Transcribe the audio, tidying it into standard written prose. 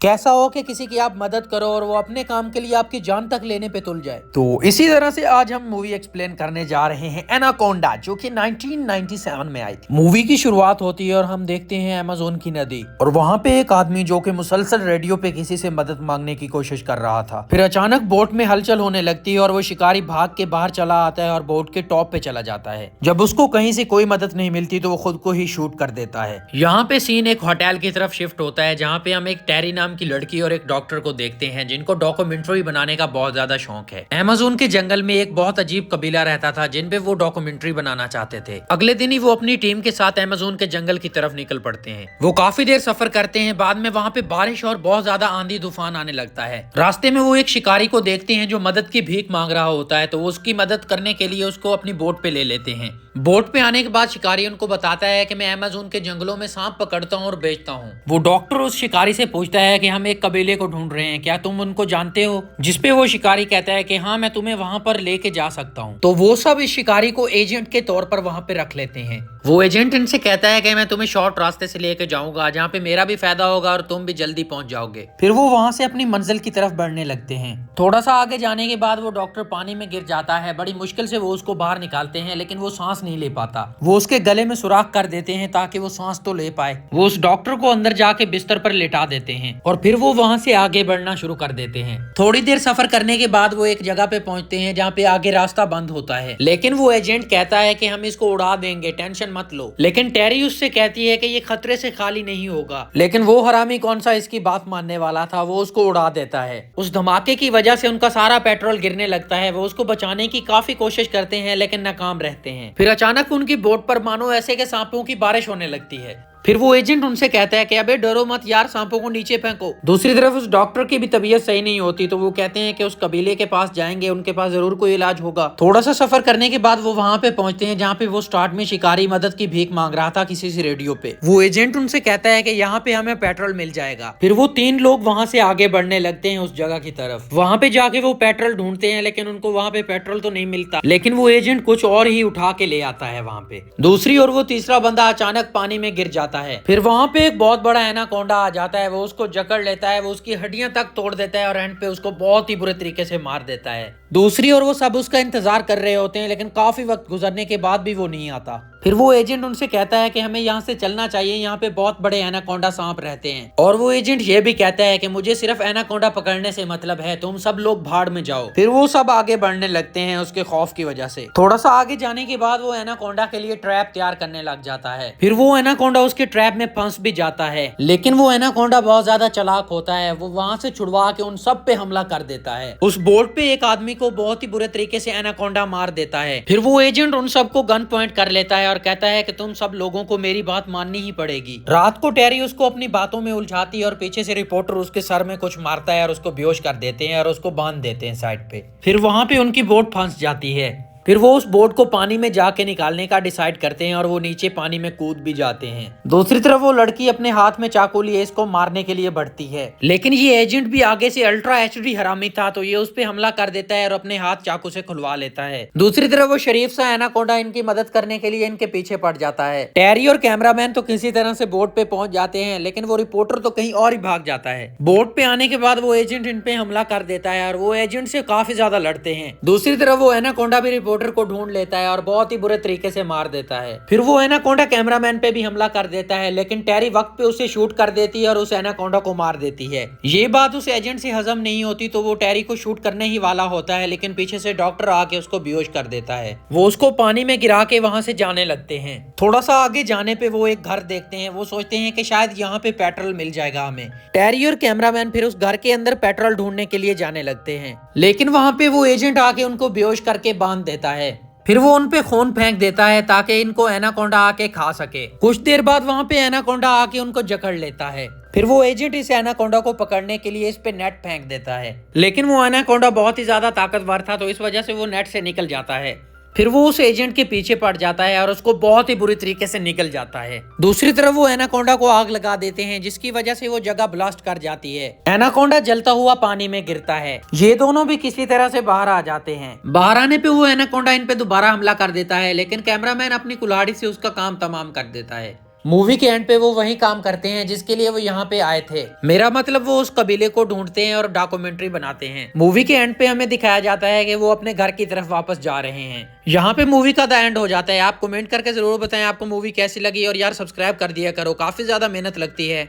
कैसा हो कि किसी की आप मदद करो और वो अपने काम के लिए आपकी जान तक लेने पे तुल जाए। तो इसी तरह से आज हम मूवी एक्सप्लेन करने जा रहे हैं एनाकोंडा, जो कि 1997 में आई थी। मूवी की शुरुआत होती है और हम देखते हैं अमेज़न की नदी, और वहाँ पे एक आदमी जो कि मुसलसल रेडियो पे किसी से मदद मांगने की कोशिश कर रहा था। फिर अचानक बोट में हलचल होने लगती है और वो शिकारी भाग के बाहर चला आता है और बोट के टॉप पे चला जाता है। जब उसको कहीं से कोई मदद नहीं मिलती तो वो खुद को ही शूट कर देता है। यहाँ पे सीन एक होटल की तरफ शिफ्ट होता है, जहाँ पे हम एक टेरी नाम की लड़की और एक डॉक्टर को देखते हैं जिनको डॉक्यूमेंट्री बनाने का बहुत ज्यादा शौक है। अमेज़न के जंगल में एक बहुत अजीब कबीला रहता था जिन पे वो डॉक्यूमेंट्री बनाना चाहते थे। अगले दिन ही वो अपनी टीम के साथ अमेज़न के जंगल की तरफ निकल पड़ते हैं। वो काफी देर सफर करते हैं, बाद में वहाँ पे बारिश और बहुत ज्यादा आंधी तूफान आने लगता है। रास्ते में वो एक शिकारी को देखते हैं जो मदद की भीख मांग रहा होता है, तो वो उसकी मदद करने के लिए उसको अपनी बोट पे ले लेते हैं। बोट पे आने के बाद शिकारी उनको बताता है कि मैं अमेज़न के जंगलों में सांप पकड़ता हूँ और बेचता हूँ। वो डॉक्टर उस शिकारी से पूछता है कि हम एक कबीले को ढूंढ रहे हैं, क्या तुम उनको जानते हो? जिसपे वो शिकारी कहता है कि हाँ, मैं तुम्हें वहां पर लेके जा सकता हूँ। तो वो सब इस शिकारी को एजेंट के तौर पर वहां पे रख लेते हैं। वो एजेंट इनसे कहता है कि मैं तुम्हें शॉर्ट रास्ते से लेके जाऊंगा जहाँ पे मेरा भी फायदा होगा और तुम भी जल्दी पहुंच जाओगे। फिर वो वहां से अपनी मंजिल की तरफ बढ़ने लगते हैं। थोड़ा सा आगे जाने के बाद वो डॉक्टर पानी में गिर जाता है। बड़ी मुश्किल से वो उसको बाहर निकालते हैं, लेकिन वो सांस नहीं ले पाता। वो उसके गले में सुराख कर देते हैं ताकि वो सांस तो ले पाए। वो उस डॉक्टर को अंदर जाके बिस्तर पर लेटा देते हैं और फिर वो वहां से आगे बढ़ना शुरू कर देते हैं। थोड़ी देर सफर करने के बाद वो एक जगह पे पहुंचते हैं जहाँ पे आगे रास्ता बंद होता है, लेकिन वो एजेंट कहता है कि हम इसको उड़ा देंगे, टेंशन मत लो। लेकिन टेरी उससे कहती है कि ये खतरे से खाली नहीं होगा, लेकिन वो हरामी कौन सा इसकी बात मानने वाला था, वो उसको उड़ा देता है। उस धमाके की वजह से उनका सारा पेट्रोल गिरने लगता है। वो उसको बचाने की काफी कोशिश करते हैं लेकिन नाकाम रहते हैं। फिर अचानक उनकी बोट पर मानो ऐसे के सांपों की बारिश होने लगती है। फिर वो एजेंट उनसे कहता है कि अबे डरो मत यार, सांपों को नीचे फेंको। दूसरी तरफ उस डॉक्टर की भी तबीयत सही नहीं होती, तो वो कहते हैं कि उस कबीले के पास जाएंगे, उनके पास जरूर कोई इलाज होगा। थोड़ा सा सफर करने के बाद वो वहां पे पहुंचते हैं जहाँ पे वो स्टार्ट में शिकारी मदद की भीख मांग रहा था किसी से रेडियो पे। वो एजेंट उनसे कहता है कि यहाँ पे हमें पेट्रोल मिल जाएगा। फिर वो तीन लोग वहां से आगे बढ़ने लगते हैं उस जगह की तरफ। वहां पे जाके वो पेट्रोल ढूंढते हैं, लेकिन उनको वहां पे पेट्रोल तो नहीं मिलता, लेकिन वो एजेंट कुछ और ही उठा के ले आता है वहां पे। दूसरी ओर वो तीसरा बंदा अचानक पानी में गिर जाता है। फिर वहां पे एक बहुत बड़ा एनाकोंडा आ जाता है। वो उसको जकड़ लेता है, वो उसकी हड्डियां तक तोड़ देता है और एंड पे उसको बहुत ही बुरे तरीके से मार देता है। दूसरी ओर वो सब उसका इंतजार कर रहे होते हैं, लेकिन काफी वक्त गुजरने के बाद भी वो नहीं आता। फिर वो एजेंट उनसे कहता है कि हमें यहाँ से चलना चाहिए, यहाँ पे बहुत बड़े एनाकोंडा सांप रहते हैं। और वो एजेंट ये भी कहता है कि मुझे सिर्फ एनाकोंडा पकड़ने से मतलब है, तुम सब लोग भाड़ में जाओ। फिर वो सब आगे बढ़ने लगते हैं उसके खौफ की वजह से। थोड़ा सा आगे जाने के बाद वो एनाकोंडा के लिए ट्रैप तैयार करने लग जाता है। फिर वो एनाकोंडा उसके ट्रैप में फंस भी जाता है, लेकिन वो एनाकोंडा बहुत ज्यादा चालाक होता है। वो वहां से छुड़वा के उन सब पे हमला कर देता है। उस बोट पे एक आदमी को बहुत ही बुरे तरीके से एनाकोंडा मार देता है। फिर वो एजेंट उन सबको गन पॉइंट कर लेता है और कहता है कि तुम सब लोगों को मेरी बात माननी ही पड़ेगी। रात को टेरी उसको अपनी बातों में उलझाती है और पीछे से रिपोर्टर उसके सर में कुछ मारता है और उसको बेहोश कर देते हैं और उसको बांध देते हैं साइड पे। फिर वहां पे उनकी बोट फंस जाती है। फिर वो उस बोट को पानी में जाके निकालने का डिसाइड करते हैं और वो नीचे पानी में कूद भी जाते हैं। दूसरी तरफ वो लड़की अपने हाथ में चाकू लिए इसको मारने के लिए बढ़ती है, लेकिन ये एजेंट भी आगे से अल्ट्रा एचडी हरामी था, तो ये उस पे हमला कर देता है और अपने हाथ चाकू से खुलवा लेता है। दूसरी तरफ वो शरीफ सा एनाकोंडा इनकी मदद करने के लिए इनके पीछे पड़ जाता है। टेरी और कैमरामैन तो किसी तरह से बोट पे पहुंच जाते हैं, लेकिन वो रिपोर्टर तो कहीं और ही भाग जाता है। बोट पे आने के बाद वो एजेंट इन पे हमला कर देता है और वो एजेंट से काफी ज्यादा लड़ते हैं। दूसरी तरफ वो एनाकोंडा भी रिपोर्टर को ढूंढ लेता है और बहुत ही बुरे तरीके से मार देता है। फिर वो एनाकोंडा कैमरामैन पे भी हमला कर देता है, लेकिन टेरी वक्त पे उसे शूट कर देती है और उस एनाकोंडा को मार देती है। ये बात उस एजेंट से हजम नहीं होती, तो वो टेरी को शूट करने ही वाला होता है, लेकिन पीछे से डॉक्टर आके उसको बेहोश कर देता है। वो उसको पानी में गिरा के वहां से जाने लगते हैं। थोड़ा सा आगे जाने पे वो एक घर देखते हैं। वो सोचते हैं कि शायद यहाँ पे पेट्रोल मिल जाएगा हमें। टेरी और कैमरामैन फिर उस घर के अंदर पेट्रोल ढूंढने के लिए जाने लगते हैं, लेकिन वहां पे वो एजेंट आके उनको बेहोश करके बांध देता है। फिर वो उन पे खून फेंक देता है ताकि इनको एनाकोंडा आके खा सके। कुछ देर बाद वहां पे एनाकोंडा आके उनको जकड़ लेता है। फिर वो एजेंट इस एनाकोंडा को पकड़ने के लिए इस पे नेट फेंक देता है, लेकिन वो एनाकोंडा बहुत ही ज्यादा ताकतवर था, तो इस वजह से वो नेट से निकल जाता है। फिर वो उस एजेंट के पीछे पड़ जाता है और उसको बहुत ही बुरी तरीके से निकल जाता है। दूसरी तरफ वो एनाकोंडा को आग लगा देते हैं, जिसकी वजह से वो जगह ब्लास्ट कर जाती है। एनाकोंडा जलता हुआ पानी में गिरता है। ये दोनों भी किसी तरह से बाहर आ जाते हैं। बाहर आने पे वो एनाकोंडा इन पे दोबारा हमला कर देता है, लेकिन कैमरामैन अपनी कुल्हाड़ी से उसका काम तमाम कर देता है। मूवी के एंड पे वो वही काम करते हैं जिसके लिए वो यहाँ पे आए थे। मेरा मतलब वो उस कबीले को ढूंढते हैं और डॉक्यूमेंट्री बनाते हैं। मूवी के एंड पे हमें दिखाया जाता है कि वो अपने घर की तरफ वापस जा रहे हैं। यहाँ पे मूवी का द एंड हो जाता है। आप कमेंट करके जरूर बताएं आपको मूवी कैसी लगी, और यार सब्सक्राइब कर दिया करो, काफी ज्यादा मेहनत लगती है।